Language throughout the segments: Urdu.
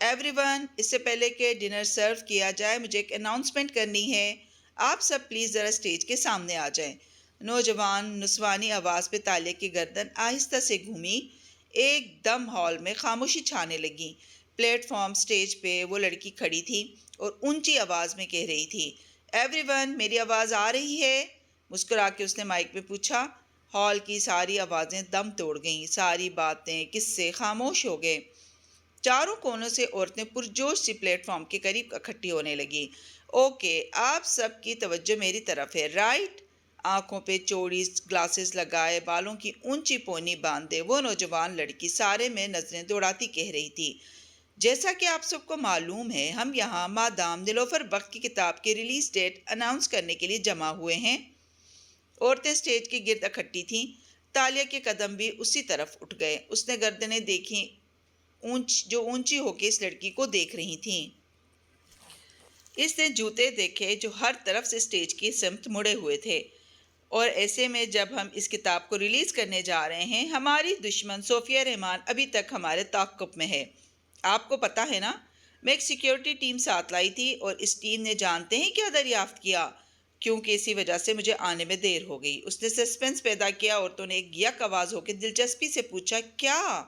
ایوری ون، اس سے پہلے کہ ڈنر سرو کیا جائے مجھے ایک اناؤنسمنٹ کرنی ہے۔ آپ سب پلیز ذرا اسٹیج کے سامنے آ جائیں۔ نوجوان نسوانی آواز پہ تالیہ کی گردن آہستہ سے گھومی۔ ایک دم ہال میں خاموشی چھانے لگی۔ پلیٹ فارم اسٹیج پہ وہ لڑکی کھڑی تھی اور اونچی آواز میں کہہ رہی تھی، ایوری ون، میری آواز آ رہی ہے؟ مسکرا کے اس نے مائک پہ پوچھا۔ ہال کی ساری آوازیں دم توڑ گئیں، ساری باتیں، قصے خاموش ہو گئے۔ چاروں کونوں سے عورتیں پرجوش سی پلیٹ فارم کے قریب اکٹھی ہونے لگی۔ اوکے، آپ سب کی توجہ میری طرف ہے، رائٹ؟ آنکھوں پہ چوڑی گلاسز لگائے، بالوں کی اونچی پونی باندھے وہ نوجوان لڑکی سارے میں نظریں دوڑاتی کہہ رہی تھی، جیسا کہ آپ سب کو معلوم ہے، ہم یہاں مادام نیلوفر بخت کی کتاب کی ریلیز ڈیٹ اناؤنس کرنے کے لیے جمع ہوئے ہیں۔ عورتیں اسٹیج کے گرد اکٹھی تھیں۔ تالیہ کے قدم بھی اسی طرف اٹھ گئے۔ اس نے گردنیں دیکھیں جو اونچی ہو کے اس لڑکی کو دیکھ رہی تھیں۔ اس نے جوتے دیکھے جو ہر طرف سے اسٹیج کی سمت مڑے ہوئے تھے۔ اور ایسے میں جب ہم اس کتاب کو ریلیز کرنے جا رہے ہیں، ہماری دشمن صوفیہ رحمان ابھی تک ہمارے تعاقب میں ہے۔ آپ کو پتہ ہے نا، میں ایک سیکیورٹی ٹیم ساتھ لائی تھی اور اس ٹیم نے جانتے ہیں کیا دریافت کیا؟ کیونکہ اسی وجہ سے مجھے آنے میں دیر ہو گئی۔ اس نے سسپنس پیدا کیا۔ عورتوں نے ایک یک آواز ہو کے دلچسپی سے پوچھا، کیا؟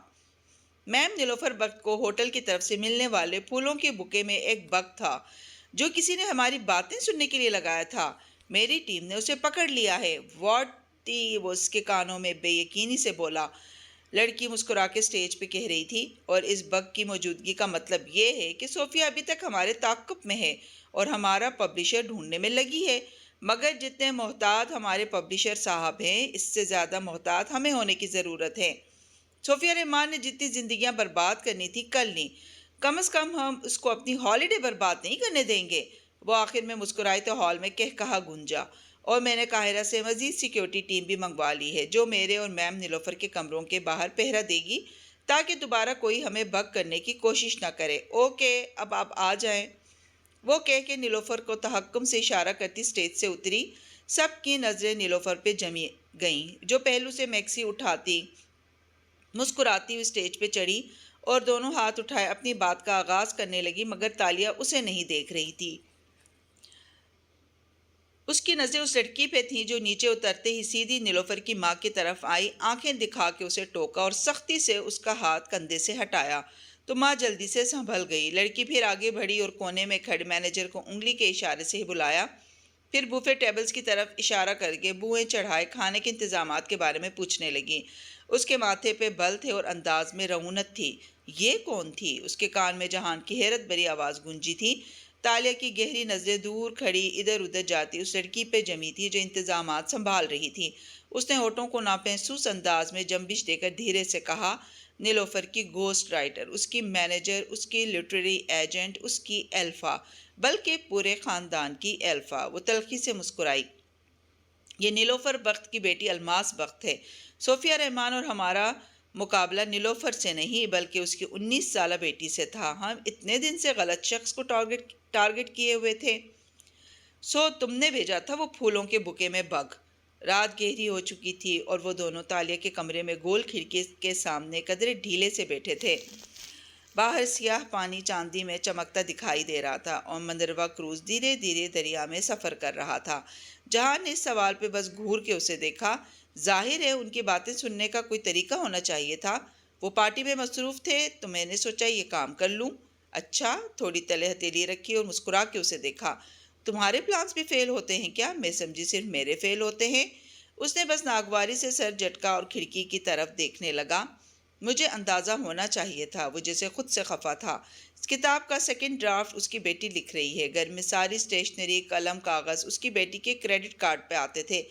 میم نیلوفر بخت کو ہوٹل کی طرف سے ملنے والے پھولوں کے بکے میں ایک بگ تھا جو کسی نے ہماری باتیں سننے کے لیے لگایا تھا۔ میری ٹیم نے اسے پکڑ لیا ہے۔ What T? وہ اس کے کانوں میں بے یقینی سے بولا۔ لڑکی مسکرا کے اسٹیج پہ کہہ رہی تھی، اور اس بگ کی موجودگی کا مطلب یہ ہے کہ صوفیہ ابھی تک ہمارے تعاقب میں ہے اور ہمارا پبلشر ڈھونڈنے میں لگی ہے۔ مگر جتنے محتاط ہمارے پبلشر صاحب ہیں، اس سے زیادہ محتاط ہمیں ہونے کی ضرورت ہے۔ صوفیہ رحمان نے جتنی زندگیاں برباد کرنی تھی کر لیں، کم از کم ہم اس کو اپنی ہالیڈے برباد نہیں کرنے دیں گے۔ وہ آخر میں مسکرائی تو ہال میں کہا گونجا، اور میں نے قاہرہ سے مزید سیکیورٹی ٹیم بھی منگوا لی ہے جو میرے اور میم نیلوفر کے کمروں کے باہر پہرا دے گی تاکہ دوبارہ کوئی ہمیں بگ کرنے کی کوشش نہ کرے۔ اوکے، اب آپ آ جائیں۔ وہ کہہ کے نیلوفر کو تحکم سے اشارہ کرتی اسٹیج سے اتری۔ سب کی نظریں نیلوفر پہ جمی گئیں جو پہلو سے میکسی اٹھاتی مسکراتی ہوئی اسٹیج پہ چڑھی اور دونوں ہاتھ اٹھائے اپنی بات کا آغاز کرنے لگی، مگر تالیہ اسے نہیں دیکھ رہی تھی۔ اس کی نظریں اس لڑکی پہ تھیں جو نیچے اترتے ہی سیدھی نیلوفر کی ماں کی طرف آئی، آنکھیں دکھا کے اسے ٹوکا اور سختی سے اس کا ہاتھ کندھے سے ہٹایا تو ماں جلدی سے سنبھل گئی۔ لڑکی پھر آگے بڑھی اور کونے میں کھڑے مینیجر کو انگلی کے اشارے سے بلایا، پھر بوفے ٹیبلز کی طرف اشارہ کر کے بوئیں چڑھائے کھانے کے انتظامات کے بارے میں پوچھنے لگی۔ اس کے ماتھے پہ بل تھے اور انداز میں رعونت تھی۔ یہ کون تھی؟ اس کے کان میں جہان کی حیرت بھری آواز گونجی تھی۔ تالیہ کی گہری نظریں دور کھڑی ادھر ادھر جاتی اس لڑکی پہ جمی تھی جو انتظامات سنبھال رہی تھی۔ اس نے ہونٹوں کو نامحسوس انداز میں جنبش دے کر دھیرے سے کہا، نیلوفر کی گھوسٹ رائٹر، اس کی مینیجر، اس کی لٹریری ایجنٹ، اس کی ایلفا، بلکہ پورے خاندان کی ایلفا۔ وہ تلخی سے مسکرائی۔ یہ نیلوفر بخت کی بیٹی الماس بخت ہے۔ صوفیہ رحمان اور ہمارا مقابلہ نیلوفر سے نہیں بلکہ اس کی 19 سالہ بیٹی سے تھا۔ ہم اتنے دن سے غلط شخص کو ٹارگٹ کیے ہوئے تھے۔ سو تم نے بھیجا تھا وہ پھولوں کے بکے میں بگ۔ رات گہری ہو چکی تھی اور وہ دونوں تالیہ کے کمرے میں گول کھڑکی کے سامنے قدرے ڈھیلے سے بیٹھے تھے۔ باہر سیاہ پانی چاندی میں چمکتا دکھائی دے رہا تھا اور مندروا کروز دھیرے دھیرے دریا میں سفر کر رہا تھا۔ جہان نے اس سوال پہ بس گھور کے اسے دیکھا۔ ظاہر ہے ان کی باتیں سننے کا کوئی طریقہ ہونا چاہیے تھا۔ وہ پارٹی میں مصروف تھے تو میں نے سوچا یہ کام کر لوں۔ اچھا، تھوڑی تلے ہتھیلی رکھی اور مسکرا کے اسے دیکھا۔ تمہارے پلانس بھی فیل ہوتے ہیں کیا؟ میں سمجھی صرف میرے فیل ہوتے ہیں۔ اس نے بس ناگواری سے سر جھٹکا اور کھڑکی کی طرف دیکھنے لگا۔ مجھے اندازہ ہونا چاہیے تھا۔ وہ جیسے خود سے خفا تھا۔ اس کتاب کا سیکنڈ ڈرافٹ اس کی بیٹی لکھ رہی ہے۔ گھر میں ساری اسٹیشنری، قلم، کاغذ اس کی بیٹی کے کریڈٹ کارڈ پہ آتے تھے،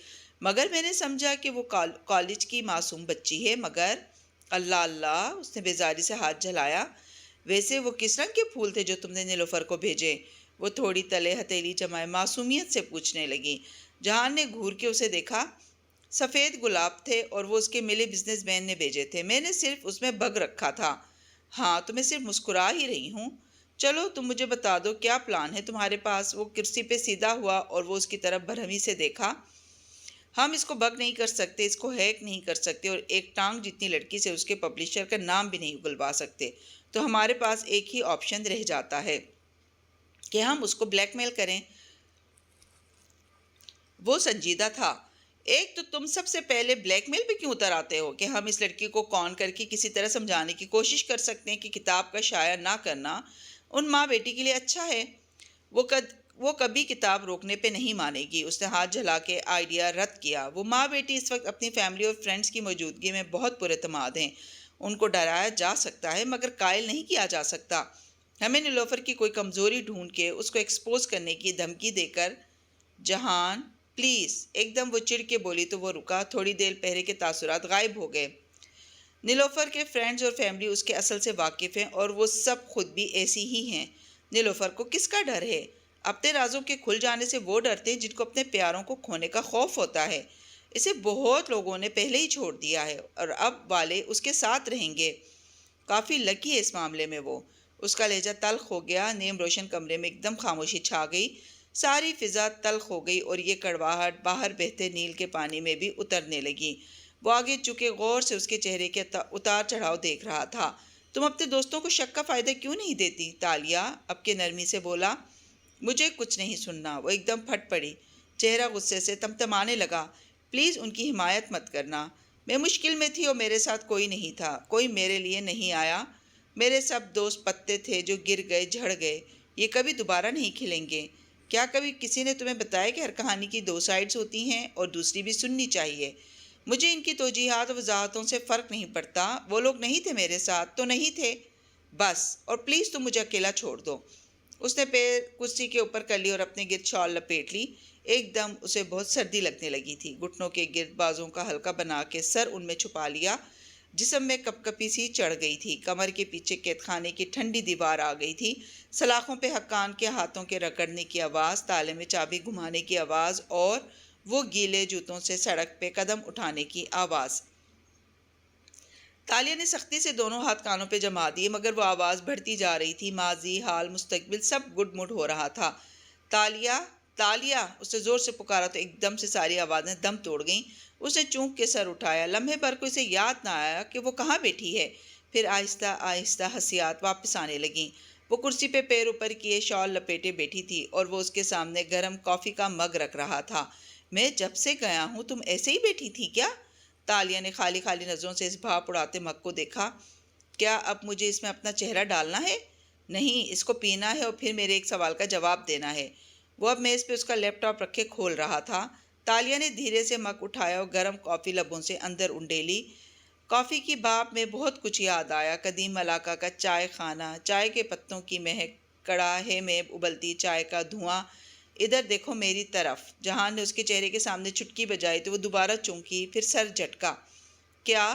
مگر میں نے سمجھا کہ وہ کالج کی معصوم بچی ہے۔ مگر اللہ اللہ، اس نے بیزاری سے ہاتھ جھلایا۔ ویسے وہ کس رنگ کے پھول تھے جو تم نے نیلوفر کو بھیجے؟ وہ تھوڑی تلے ہتھیلی جمائے معصومیت سے پوچھنے لگی۔ جہان نے گھور کے اسے دیکھا۔ سفید گلاب تھے اور وہ اس کے ملے بزنس مین نے بھیجے تھے۔ میں نے صرف اس میں بگ رکھا تھا۔ ہاں تو میں صرف مسکرا ہی رہی ہوں۔ چلو تم مجھے بتا دو کیا پلان ہے تمہارے پاس؟ وہ کرسی پہ سیدھا ہوا اور وہ اس کی طرف برہمی سے دیکھا۔ ہم اس کو بگ نہیں کر سکتے، اس کو ہیک نہیں کر سکتے اور ایک ٹانگ جتنی لڑکی سے اس کے پبلشر کا نام بھی نہیں اگلوا سکتے۔ تو ہمارے پاس ایک ہی آپشن رہ جاتا ہے کہ ہم اس کو بلیک میل کریں۔ وہ سنجیدہ تھا۔ ایک تو تم سب سے پہلے بلیک میل پہ کیوں اتر آتے ہو کہ ہم اس لڑکی کو کون کر کے کسی طرح سمجھانے کی کوشش کر سکتے ہیں کہ کتاب کا شائع نہ کرنا ان ماں بیٹی کے لیے اچھا ہے۔ وہ کبھی کتاب روکنے پہ نہیں مانے گی۔ اس نے ہاتھ جھلا کے آئیڈیا رد کیا۔ وہ ماں بیٹی اس وقت اپنی فیملی اور فرینڈز کی موجودگی میں بہت پر اعتماد ہیں۔ ان کو ڈرایا جا سکتا ہے مگر قائل نہیں کیا جا سکتا۔ ہمیں نیلوفر کی کوئی کمزوری ڈھونڈ کے اس کو ایکسپوز کرنے کی دھمکی دے کر جہان پلیز، ایک دم وہ چڑ کے بولی تو وہ رکا۔ تھوڑی دیر پہرے کے تاثرات غائب ہو گئے۔ نیلوفر کے فرینڈز اور فیملی اس کے اصل سے واقف ہیں اور وہ سب خود بھی ایسی ہی ہیں۔ نیلوفر کو کس کا ڈر ہے؟ اپنے رازوں کے کھل جانے سے وہ ڈرتے ہیں جن کو اپنے پیاروں کو کھونے کا خوف ہوتا ہے۔ اسے بہت لوگوں نے پہلے ہی چھوڑ دیا ہے اور اب والے اس کے ساتھ رہیں گے۔ کافی لکی ہے اس معاملے میں وہ۔ اس کا لہجہ تلخ ہو گیا۔ نیم روشن کمرے میں ایک دم خاموشی چھا گئی۔ ساری فضا تلخ ہو گئی اور یہ کڑواہٹ باہر بہتے نیل کے پانی میں بھی اترنے لگی۔ وہ آگے چکے غور سے اس کے چہرے کے اتار چڑھاؤ دیکھ رہا تھا۔ تم اپنے دوستوں کو شک کا فائدہ کیوں نہیں دیتی؟ تالیہ اب کے نرمی سے بولا۔ مجھے کچھ نہیں سننا۔ وہ ایک دم پھٹ پڑی۔ چہرہ غصے سے تمتمانے لگا۔ پلیز ان کی حمایت مت کرنا۔ میں مشکل میں تھی اور میرے ساتھ کوئی نہیں تھا۔ کوئی میرے لیے نہیں آیا۔ میرے سب دوست پتے تھے جو گر گئے، جھڑ گئے۔ یہ کبھی دوبارہ نہیں کھلیں گے۔ کیا کبھی کسی نے تمہیں بتایا کہ ہر کہانی کی دو سائیڈز ہوتی ہیں اور دوسری بھی سننی چاہیے؟ مجھے ان کی توجیحات و وضاحتوں سے فرق نہیں پڑتا۔ وہ لوگ نہیں تھے میرے ساتھ تو نہیں تھے، بس، اور پلیز تم مجھے اکیلا چھوڑ دو۔ اس نے پیر کرسی کے اوپر کر لی اور اپنے گرد شال لپیٹ لی۔ ایک دم اسے بہت سردی لگنے لگی تھی۔ گھٹنوں کے گرد بازوں کا حلقہ بنا کے سر ان میں چھپا لیا۔ جسم میں کپ کپی سی چڑھ گئی تھی۔ کمر کے پیچھے قید خانے کی ٹھنڈی دیوار آ گئی تھی۔ سلاخوں پہ حکام کے ہاتھوں کے رگڑنے کی آواز، تالے میں چابی گھمانے کی آواز اور وہ گیلے جوتوں سے سڑک پہ قدم اٹھانے کی آواز۔ تالیہ نے سختی سے دونوں ہاتھ کانوں پہ جما دیے مگر وہ آواز بڑھتی جا رہی تھی۔ ماضی، حال، مستقبل سب گڈ مڈ ہو رہا تھا۔ تالیہ، تالیہ، اس نے زور سے پکارا تو ایک دم سے ساری آوازیں دم توڑ گئیں۔ اس نے چونک کے سر اٹھایا۔ لمحے بھر کو اسے یاد نہ آیا کہ وہ کہاں بیٹھی ہے۔ پھر آہستہ آہستہ حسیات واپس آنے لگیں۔ وہ کرسی پہ پیر اوپر کیے شال لپیٹے بیٹھی تھی اور وہ اس کے سامنے گرم کافی کا مگ رکھ رہا تھا۔ میں جب سے گیا ہوں تم ایسے ہی بیٹھی تھی کیا؟ تالیہ نے خالی خالی نظروں سے اس بھاپ اڑاتے مگ کو دیکھا۔ کیا اب مجھے اس میں اپنا چہرہ ڈالنا ہے؟ نہیں، اس کو پینا ہے اور پھر میرے ایک سوال کا جواب دینا ہے۔ وہ اب میز پہ اس کا لیپ ٹاپ رکھے کھول رہا تھا۔ تالیہ نے دھیرے سے مگ اٹھایا اور گرم کافی لبوں سے اندر انڈیلی۔ کافی کی بھاپ میں بہت کچھ یاد آیا۔ قدیم ملاقہ کا چائے خانہ، چائے کے پتوں کی مہک، کڑاہے میں ابلتی چائے کا دھواں۔ ادھر دیکھو میری طرف۔ جہان نے اس کے چہرے کے سامنے چٹکی بجائی تو وہ دوبارہ چونکی، پھر سر جھٹکا۔ کیا؟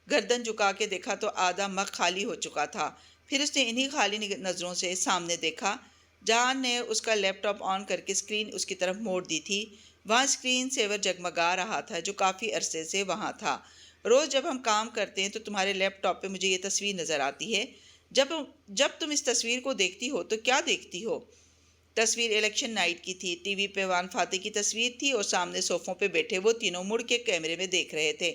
گردن جھکا کے دیکھا تو آدھا مگ خالی ہو چکا تھا۔ پھر اس نے انہی خالی نظروں سے سامنے دیکھا۔ جہان نے اس کا لیپ ٹاپ آن کر کے اسکرین اس کی طرف موڑ دی تھی۔ وہاں اسکرین سیور جگمگا رہا تھا جو کافی عرصے سے وہاں تھا۔ روز جب ہم کام کرتے ہیں تو تمہارے لیپ ٹاپ پہ مجھے یہ تصویر نظر آتی ہے۔ جب تم اس تصویر کو دیکھتی ہو تو کیا دیکھتی ہو؟ تصویر الیکشن نائٹ کی تھی۔ ٹی وی پہ وان فاتح کی تصویر تھی اور سامنے صوفوں پہ بیٹھے وہ تینوں مڑ کے کیمرے میں دیکھ رہے تھے۔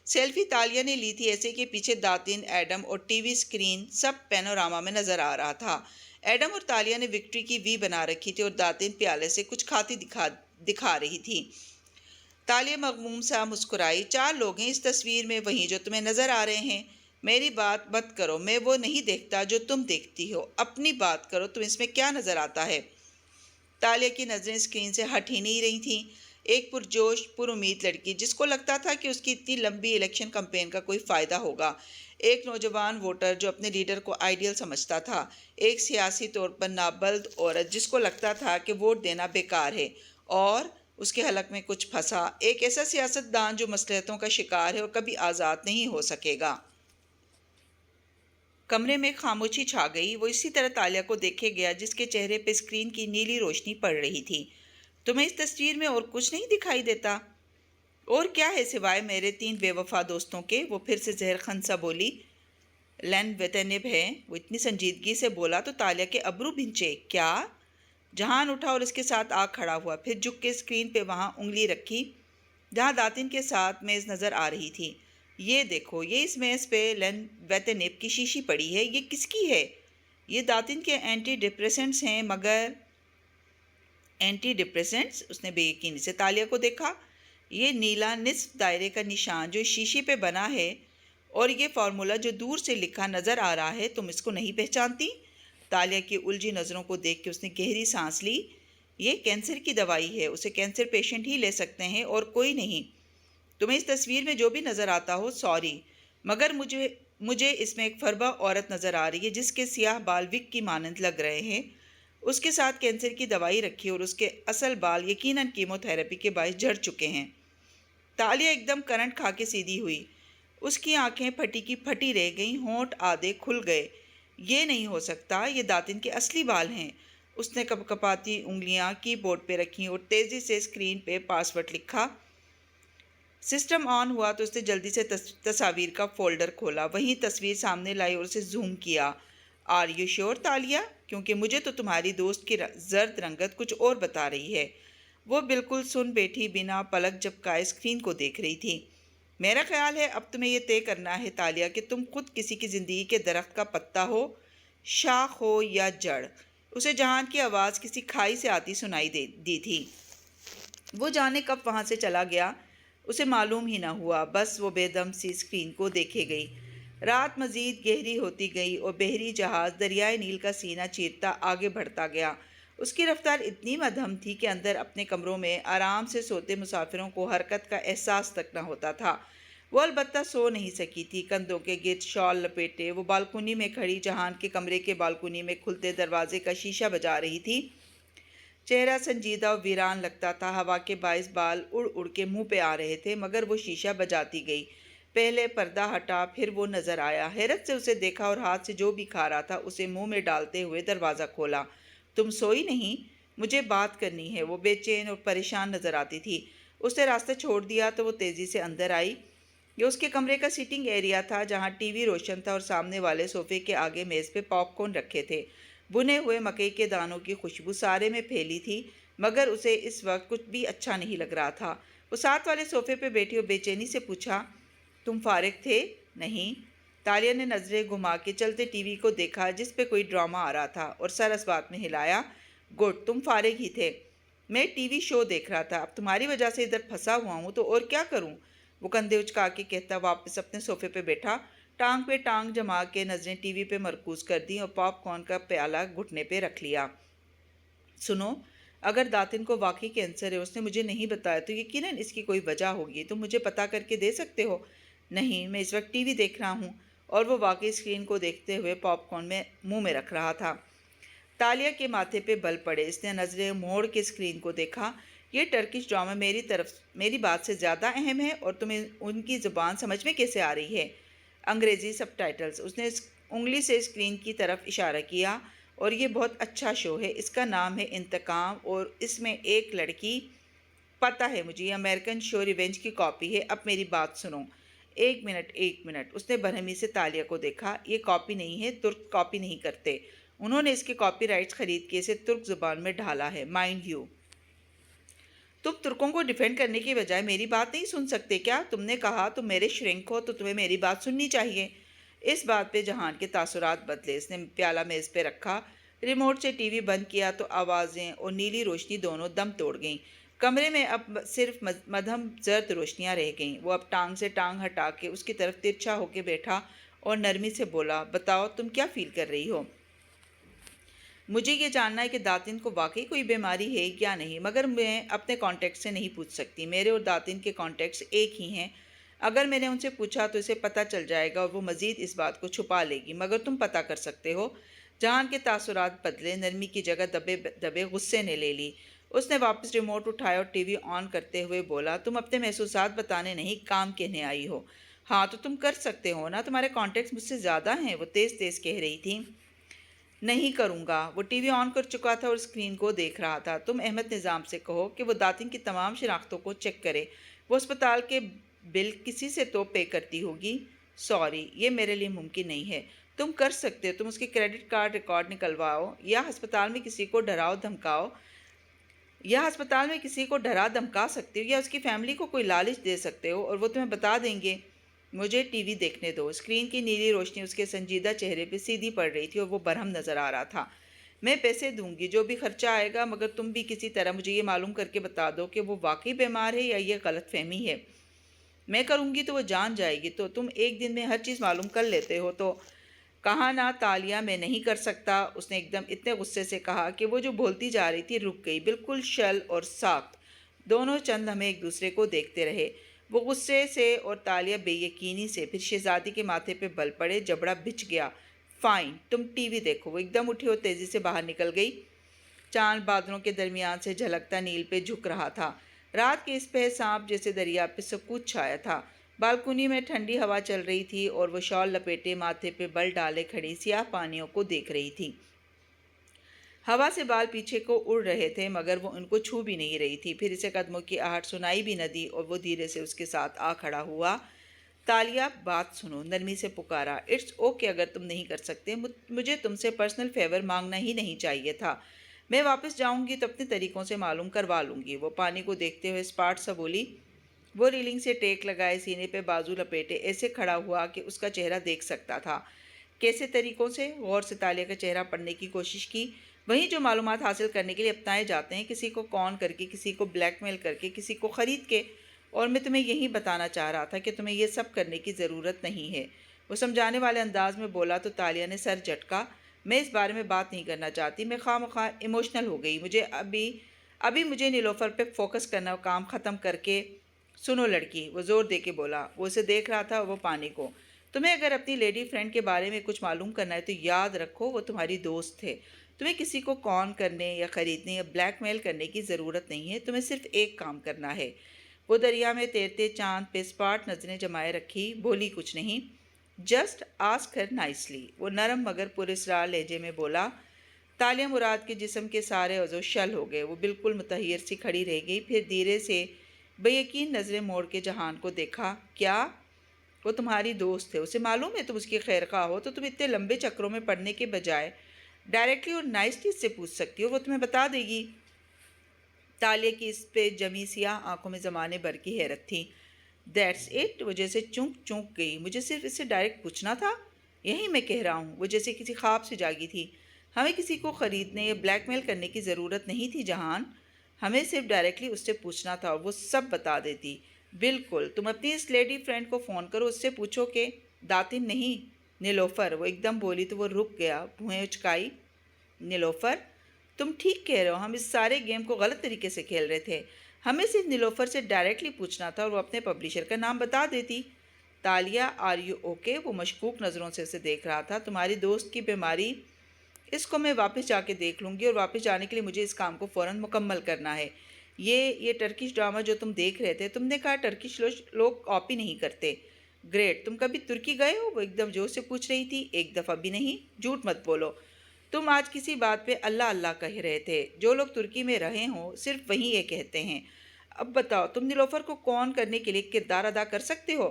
سیلفی تالیہ نے لی تھی ایسے کہ پیچھے داتن، ایڈم اور ٹی وی اسکرین سب پینوراما میں نظر آ رہا تھا۔ ایڈم اور تالیہ نے وکٹری کی وی بنا رکھی تھی اور داتن پیالے سے کچھ کھاتی دکھا رہی تھی۔ تالیہ مغموم سا مسکرائی۔ 4 لوگ ہیں اس تصویر میں، وہیں جو تمہیں نظر آ رہے ہیں۔ میری بات مت کرو، میں وہ نہیں دیکھتا جو تم دیکھتی ہو۔ اپنی بات کرو، تم اس میں کیا نظر آتا ہے؟ تالیہ کی نظریں اسکرین سے ہٹ ہی نہیں رہی تھیں۔ ایک پرجوش، پر امید لڑکی جس کو لگتا تھا کہ اس کی اتنی لمبی الیکشن کمپین کا کوئی فائدہ ہوگا۔ ایک نوجوان ووٹر جو اپنے لیڈر کو آئیڈیل سمجھتا تھا۔ ایک سیاسی طور پر نابلد عورت جس کو لگتا تھا کہ ووٹ دینا بیکار ہے اور اس کے حلق میں کچھ پھنسا۔ ایک ایسا سیاست دان جو مصلحتوں کا شکار ہے اور کبھی آزاد نہیں ہو سکے گا۔ کمرے میں خاموشی چھا گئی۔ وہ اسی طرح تالیہ کو دیکھے گیا جس کے چہرے پہ اسکرین کی نیلی روشنی پڑ رہی تھی۔ تمہیں اس تصویر میں اور کچھ نہیں دکھائی دیتا؟ اور کیا ہے سوائے میرے 3 بے وفا دوستوں کے؟ وہ پھر سے زہر خند سا بولی۔ لین ویتنب ہے، وہ اتنی سنجیدگی سے بولا تو تالیہ کے ابرو بھنچے۔ کیا؟ جہان اٹھا اور اس کے ساتھ آ کھڑا ہوا، پھر جھک کے اسکرین پہ وہاں انگلی رکھی جہاں داتن کے ساتھ میز نظر آ رہی تھی۔ یہ دیکھو، یہ اس میز پہ لینویتنب کی شیشی پڑی ہے، یہ کس کی ہے؟ یہ داتن کے اینٹی ڈپریسنٹس ہیں، مگر اینٹی ڈپریسنٹس؟ اس نے بے یقینی سے تالیہ کو دیکھا۔ یہ نیلا نصف دائرے کا نشان جو شیشے پہ بنا ہے اور یہ فارمولا جو دور سے لکھا نظر آ رہا ہے، تم اس کو نہیں پہچانتی؟ تالیہ کی الجھی نظروں کو دیکھ کے اس نے گہری سانس لی۔ یہ کینسر کی دوائی ہے، اسے کینسر پیشنٹ ہی لے سکتے ہیں اور کوئی نہیں۔ تمہیں اس تصویر میں جو بھی نظر آتا ہو، سوری، مگر مجھے اس میں ایک فربہ عورت نظر آ رہی ہے جس کے سیاہ بال وگ کی مانند لگ رہے ہیں۔ اس کے ساتھ کینسر کی دوائی رکھی اور اس کے اصل بال یقیناً کیمو تھراپی کے باعث جھڑ چکے ہیں۔ تالیہ ایک دم کرنٹ کھا کے سیدھی ہوئی۔ اس کی آنکھیں پھٹی کی پھٹی رہ گئیں، ہونٹ آدھے کھل گئے۔ یہ نہیں ہو سکتا، یہ داتن کے اصلی بال ہیں۔ اس نے کپ کپاتی انگلیاں کی بورڈ پہ رکھیں اور تیزی سے اسکرین پہ پاس ورڈ لکھا۔ سسٹم آن ہوا تو اس نے جلدی سے تصاویر کا فولڈر کھولا، وہیں تصویر سامنے لائی اور اسے زوم کیا۔ Are you sure Taliya? کیونکہ مجھے تو تمہاری دوست کی زرد رنگت کچھ اور بتا رہی ہے۔ وہ بالکل سن بیٹھی، بنا پلک جھپکائے اسکرین کو دیکھ رہی تھی۔ میرا خیال ہے اب تمہیں یہ طے کرنا ہے تالیہ کہ تم خود کسی کی زندگی کے درخت کا پتا ہو، شاخ ہو یا جڑ۔ اسے جہان کی آواز کسی کھائی سے آتی سنائی دی تھی۔ وہ جانے کب وہاں سے چلا گیا، اسے معلوم ہی نہ ہوا، بس وہ بے دم سی اسکرین کو دیکھے گئی۔ رات مزید گہری ہوتی گئی اور بحری جہاز دریائے نیل کا سینہ چیرتا آگے بڑھتا گیا۔ اس کی رفتار اتنی مدھم تھی کہ اندر اپنے کمروں میں آرام سے سوتے مسافروں کو حرکت کا احساس تک نہ ہوتا تھا۔ وہ البتہ سو نہیں سکی تھی۔ کندھوں کے گرد شال لپیٹے وہ بالکونی میں کھڑی جہان کے کمرے کے بالکونی میں کھلتے دروازے کا شیشہ بجا رہی تھی۔ چہرہ سنجیدہ و ویران لگتا تھا، ہوا کے باعث بال اڑ اڑ کے منہ پہ آ رہے تھے، مگر وہ شیشہ بجاتی گئی۔ پہلے پردہ ہٹا، پھر وہ نظر آیا۔ حیرت سے اسے دیکھا اور ہاتھ سے جو بھی کھا رہا تھا اسے منہ میں ڈالتے ہوئے دروازہ کھولا۔ تم سوئی نہیں؟ مجھے بات کرنی ہے۔ وہ بے چین اور پریشان نظر آتی تھی۔ اس نے راستہ چھوڑ دیا تو وہ تیزی سے اندر آئی۔ یہ اس کے کمرے کا سیٹنگ ایریا تھا، جہاں ٹی وی روشن تھا اور سامنے والے صوفے کے آگے میز پہ پاپ کارن رکھے تھے۔ بنے ہوئے مکئی کے دانوں کی خوشبو سارے میں پھیلی تھی، مگر اسے اس وقت کچھ بھی اچھا نہیں لگ رہا تھا۔ وہ ساتھ والے صوفے پہ بیٹھی اور بے چینی سے پوچھا، تم فارغ تھے؟ نہیں۔ تالیہ نے نظریں گھما کے چلتے ٹی وی کو دیکھا جس پہ کوئی ڈرامہ آ رہا تھا اور سر اس بات میں ہلایا، گڈ، تم فارغ ہی تھے۔ میں ٹی وی شو دیکھ رہا تھا، اب تمہاری وجہ سے ادھر پھنسا ہوا ہوں تو اور کیا کروں؟ وہ کندھے اچکا کے کہتا واپس اپنے صوفے پہ بیٹھا، ٹانگ پہ ٹانگ جما کے نظریں ٹی وی پہ مرکوز کر دیں اور پاپ کارن کا پیالہ گھٹنے پہ رکھ لیا۔ سنو، اگر داتن کو واقعی کینسر ہے، اس نے مجھے نہیں بتایا تو یقیناً اس کی کوئی وجہ ہوگی، تم مجھے پتہ کر کے دے سکتے ہو؟ نہیں، میں اس وقت ٹی وی دیکھ رہا ہوں۔ اور وہ واقعی اسکرین کو دیکھتے ہوئے پاپ کارن میں منہ میں رکھ رہا تھا۔ تالیہ کے ماتھے پہ بل پڑے، اس نے نظریں موڑ کے اسکرین کو دیکھا۔ یہ ٹرکش ڈرامہ میری بات سے زیادہ اہم ہے اور تمہیں ان کی زبان سمجھ میں کیسے آ رہی ہے؟ انگریزی سب ٹائٹلز۔ اس نے انگلی سے اسکرین کی طرف اشارہ کیا، اور یہ بہت اچھا شو ہے، اس کا نام ہے انتقام اور اس میں ایک لڑکی، پتہ ہے مجھے، یہ امریکن شو ریونج کی کاپی ہے۔ اب میری بات سنو۔ ایک منٹ۔ اس نے برہمی سے تالیہ کو دیکھا۔ یہ کاپی نہیں ہے، ترک کاپی نہیں کرتے۔ انہوں نے اس کے کاپی رائٹس خرید کے اسے ترک زبان میں ڈھالا ہے، مائنڈ یو۔ تم ترکوں کو ڈیفینڈ کرنے کی بجائے میری بات نہیں سن سکتے کیا؟ تم نے کہا تم میرے شرنک ہو تو تمہیں میری بات سننی چاہیے۔ اس بات پہ جہان کے تاثرات بدلے۔ اس نے پیالہ میز پہ رکھا، ریموٹ سے ٹی وی بند کیا تو آوازیں اور نیلی روشنی دونوں دم توڑ گئیں۔ کمرے میں اب صرف مدھم زرد روشنیاں رہ گئیں۔ وہ اب ٹانگ سے ٹانگ ہٹا کے اس کی طرف ترچھا ہو کے بیٹھا اور نرمی سے بولا، بتاؤ تم کیا فیل کر رہی ہو؟ مجھے یہ جاننا ہے کہ داتن کو واقعی کوئی بیماری ہے یا نہیں، مگر میں اپنے کانٹیکٹ سے نہیں پوچھ سکتی۔ میرے اور داتن کے کانٹیکٹس ایک ہی ہیں۔ اگر میں نے ان سے پوچھا تو اسے پتہ چل جائے گا اور وہ مزید اس بات کو چھپا لے گی، مگر تم پتہ کر سکتے ہو۔ جہان کے تاثرات بدلے، نرمی کی جگہ دبے دبے غصے نے لے لی۔ اس نے واپس ریموٹ اٹھایا اور ٹی وی آن کرتے ہوئے بولا، تم اپنے محسوسات بتانے نہیں، کام کہنے آئی ہو۔ ہاں تو تم کر سکتے ہو نا، تمہارے کانٹیکٹس مجھ سے زیادہ ہیں، وہ تیز تیز کہہ رہی تھی۔ نہیں کروں گا۔ وہ ٹی وی آن کر چکا تھا اور اسکرین کو دیکھ رہا تھا۔ تم احمد نظام سے کہو کہ وہ داتن کی تمام شناختوں کو چیک کرے، وہ اسپتال کے بل کسی سے تو پے کرتی ہوگی۔ سوری، یہ میرے لیے ممکن نہیں ہے۔ تم کر سکتے ہو، تم اس کے کریڈٹ کارڈ ریکارڈ نکلواؤ یا ہسپتال میں کسی کو ڈراؤ دھمکاؤ، یا ہسپتال میں کسی کو ڈرا دھمکا سکتے ہو، یا اس کی فیملی کو کوئی لالچ دے سکتے ہو اور وہ تمہیں بتا دیں گے مجھے ٹی وی دیکھنے دو۔ اسکرین کی نیلی روشنی اس کے سنجیدہ چہرے پہ سیدھی پڑ رہی تھی اور وہ برہم نظر آ رہا تھا۔ میں پیسے دوں گی، جو بھی خرچہ آئے گا، مگر تم بھی کسی طرح مجھے یہ معلوم کر کے بتا دو کہ وہ واقعی بیمار ہے یا یہ غلط فہمی ہے۔ میں کروں گی تو وہ جان جائے گی، تو تم ایک دن میں ہر چیز معلوم کر لیتے ہو تو۔ کہا نا تالیہ، میں نہیں کر سکتا، اس نے ایک دم اتنے غصے سے کہا کہ وہ جو بولتی جا رہی تھی رک گئی، بالکل شل اور ساکت۔ دونوں چند لمحے ایک دوسرے کو دیکھتے رہے، وہ غصے سے اور تالیہ بے یقینی سے۔ پھر شہزادی کے ماتھے پہ بل پڑے، جبڑا بچھ گیا۔ فائن، تم ٹی وی دیکھو۔ وہ ایک دم اٹھی اور تیزی سے باہر نکل گئی۔ چاند بادلوں کے درمیان سے جھلکتا نیل پہ جھک رہا تھا۔ رات کے اس پہ سانپ جیسے دریا پہ سکوت چھایا تھا۔ بالکونی میں ٹھنڈی ہوا چل رہی تھی اور وہ شال لپیٹے، ماتھے پہ بل ڈالے کھڑی سیاہ پانیوں کو دیکھ رہی تھی۔ ہوا سے بال پیچھے کو اڑ رہے تھے مگر وہ ان کو چھو بھی نہیں رہی تھی۔ پھر اسے قدموں کی آہٹ سنائی بھی نہ دی اور وہ دھیرے سے اس کے ساتھ آ کھڑا ہوا۔ تالیہ، بات سنو، نرمی سے پکارا۔ اٹس اوکے اگر تم نہیں کر سکتے، مجھے تم سے پرسنل فیور مانگنا ہی نہیں چاہیے تھا۔ میں واپس جاؤں گی تو اپنے طریقوں سے معلوم کروا لوں گی۔ وہ پانی کو دیکھتے ہوئے اسپاٹ سا بولی۔ وہ ریلنگ سے ٹیک لگائے، سینے پہ بازو لپیٹے ایسے کھڑا ہوا کہ اس کا چہرہ دیکھ سکتا تھا۔ کیسے طریقوں سے؟ غور سے تالیہ کا چہرہ پڑھنے کی کوشش کی۔ وہیں جو معلومات حاصل کرنے کے لیے اپنائے جاتے ہیں، کسی کو کون کر کے، کسی کو بلیک میل کر کے، کسی کو خرید کے۔ اور میں تمہیں یہی بتانا چاہ رہا تھا کہ تمہیں یہ سب کرنے کی ضرورت نہیں ہے۔ وہ سمجھانے والے انداز میں بولا تو تالیہ نے سر جھٹکا۔ میں اس بارے میں بات نہیں کرنا چاہتی، میں خواہ مخواہ ایموشنل ہو گئی۔ مجھے ابھی مجھے نیلوفر پہ فوکس کرنا، کام ختم کر کے۔ سنو لڑکی، وہ زور دے کے بولا۔ وہ اسے دیکھ رہا تھا اور وہ پانی کو۔ تمہیں اگر اپنی لیڈی فرینڈ کے بارے میں کچھ معلوم کرنا ہے تو یاد رکھو وہ تمہاری دوست ہے۔ تمہیں کسی کو کون کرنے یا خریدنے یا بلیک میل کرنے کی ضرورت نہیں ہے، تمہیں صرف ایک کام کرنا ہے۔ وہ دریا میں تیرتے چاند پہ اسپاٹ نظریں جمائے رکھی، بولی کچھ نہیں۔ جسٹ آسک ہر نائسلی، وہ نرم مگر پراسرار لہجے میں بولا۔ تالیہ مراد کے جسم کے سارے عضو شل ہو گئے، وہ بالکل متحیر سی کھڑی رہ گئی، پھر دھیرے سے بے یقین نظریں موڑ کے جہان کو دیکھا۔ کیا؟ وہ تمہاری دوست ہے، اسے معلوم ہے تم اس کی خیر خواہ ہو، تو تم اتنے لمبے چکروں میں پڑنے کے بجائے ڈائریکٹلی اور نائسلی سے پوچھ سکتی ہو، وہ تمہیں بتا دے گی۔ تالیہ کی اس پہ جمی سیاہ آنکھوں میں زمانے بھر کی حیرت تھی۔ دیٹس اٹ، وہ جیسے چونک گئی۔ مجھے صرف اس سے ڈائریکٹ پوچھنا تھا؟ یہی میں کہہ رہا ہوں، وہ جیسے کسی خواب سے جاگی تھی۔ ہمیں کسی کو خریدنے یا بلیک میل کرنے کی ضرورت نہیں تھی جہان، ہمیں صرف ڈائریکٹلی اس سے پوچھنا تھا اور وہ سب بتا دیتی۔ بالکل، تم اپنی اس لیڈی فرینڈ کو فون کرو، اس سے پوچھو کہ داتن نہیں نیلوفر، وہ ایک دم بولی تو وہ رک گیا، بھویں اچکائی۔ نیلوفر؟ تم ٹھیک کہہ رہے ہو، ہم اس سارے گیم کو غلط طریقے سے کھیل رہے تھے۔ ہمیں صرف نیلوفر سے ڈائریکٹلی پوچھنا تھا اور وہ اپنے پبلیشر کا نام بتا دیتی۔ Taliya, are you okay? وہ مشکوک نظروں سے اسے دیکھ رہا تھا۔ تمہاری دوست کی بیماری، اس کو میں واپس جا کے دیکھ لوں گی، اور واپس جانے کے لیے مجھے اس کام کو فوراً مکمل کرنا ہے۔ یہ ٹرکش ڈرامہ جو تم دیکھ رہے تھے، تم نے کہا ٹرکش لوگ کاپی نہیں کرتے۔ گریٹ، تم کبھی ترکی گئے ہو؟ وہ ایک دم جوش سے پوچھ رہی تھی۔ ایک دفعہ بھی نہیں، جھوٹ مت بولو۔ تم آج کسی بات پہ اللہ اللہ کہہ رہے تھے، جو لوگ ترکی میں رہے ہوں صرف وہی یہ کہتے ہیں۔ اب بتاؤ، تم نیلوفر کو کون کرنے کے لیے کردار ادا کر سکتے ہو؟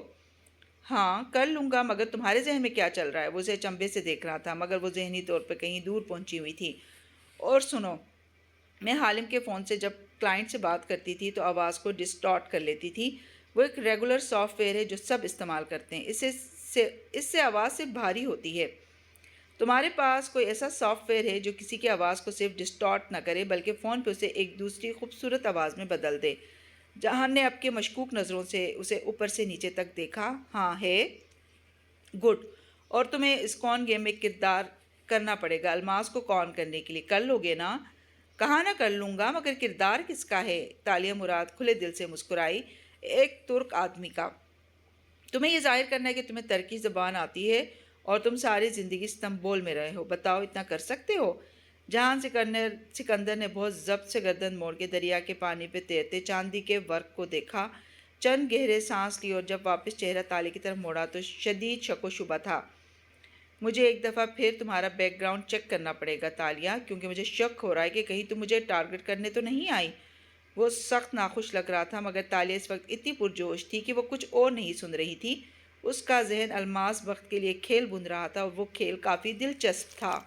ہاں کر لوں گا، مگر تمہارے ذہن میں کیا چل رہا ہے؟ وہ اسے چنبے سے دیکھ رہا تھا مگر وہ ذہنی طور پہ کہیں دور پہنچی ہوئی تھی۔ اور سنو، میں حالم کے فون سے جب کلائنٹ سے بات کرتی تھی تو آواز کو ڈسٹارٹ کر لیتی تھی۔ وہ ایک ریگولر سافٹ ویئر ہے جو سب استعمال کرتے ہیں، اس سے آواز صرف بھاری ہوتی ہے۔ تمہارے پاس کوئی ایسا سافٹ ویئر ہے جو کسی کی آواز کو صرف ڈسٹارٹ نہ کرے بلکہ فون پہ اسے ایک دوسری خوبصورت آواز میں بدل دے؟ جہان نے اب کے مشکوک نظروں سے اسے اوپر سے نیچے تک دیکھا۔ ہاں ہے۔ گڈ، اور تمہیں اس کون گیم میں کردار کرنا پڑے گا الماس کو کون کرنے کے لیے، کر لو گے نا؟ کہاں نہ کر لوں گا، مگر کردار کس کا ہے؟ تالیہ مراد کھلے دل سے مسکرائی۔ ایک ترک آدمی کا۔ تمہیں یہ ظاہر کرنا ہے کہ تمہیں ترکی زبان آتی ہے اور تم ساری زندگی استنبول میں رہے ہو۔ بتاؤ، اتنا کر سکتے ہو؟ جہان سکندر نے بہت ضبط سے گردن موڑ کے دریا کے پانی پہ تیرتے چاندی کے ورق کو دیکھا، چند گہرے سانس لی اور جب واپس چہرہ تالیہ کی طرف موڑا تو شدید شک و شبہ تھا۔ مجھے ایک دفعہ پھر تمہارا بیک گراؤنڈ چیک کرنا پڑے گا تالیہ، کیونکہ مجھے شک ہو رہا ہے کہ کہیں تم مجھے ٹارگٹ کرنے تو نہیں آئی۔ وہ سخت ناخوش لگ رہا تھا مگر تالیہ اس وقت اتنی پرجوش تھی کہ وہ کچھ اور نہیں سن رہی تھی۔ اس کا ذہن الماس وقت کے لیے کھیل بن رہا تھا اور وہ کھیل کافی دلچسپ تھا۔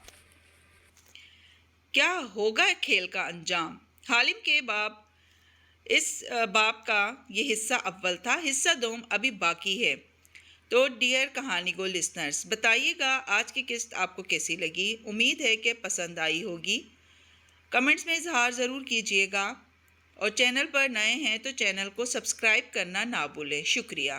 کیا ہوگا کھیل کا انجام؟ حالم کے اس باب کا یہ حصہ اول تھا، حصہ دوم ابھی باقی ہے۔ تو ڈیئر کہانی گو لسنرز، بتائیے گا آج کی قسط آپ کو کیسی لگی؟ امید ہے کہ پسند آئی ہوگی۔ کمنٹس میں اظہار ضرور کیجیے گا، اور چینل پر نئے ہیں تو چینل کو سبسکرائب کرنا نہ بھولیں۔ شکریہ۔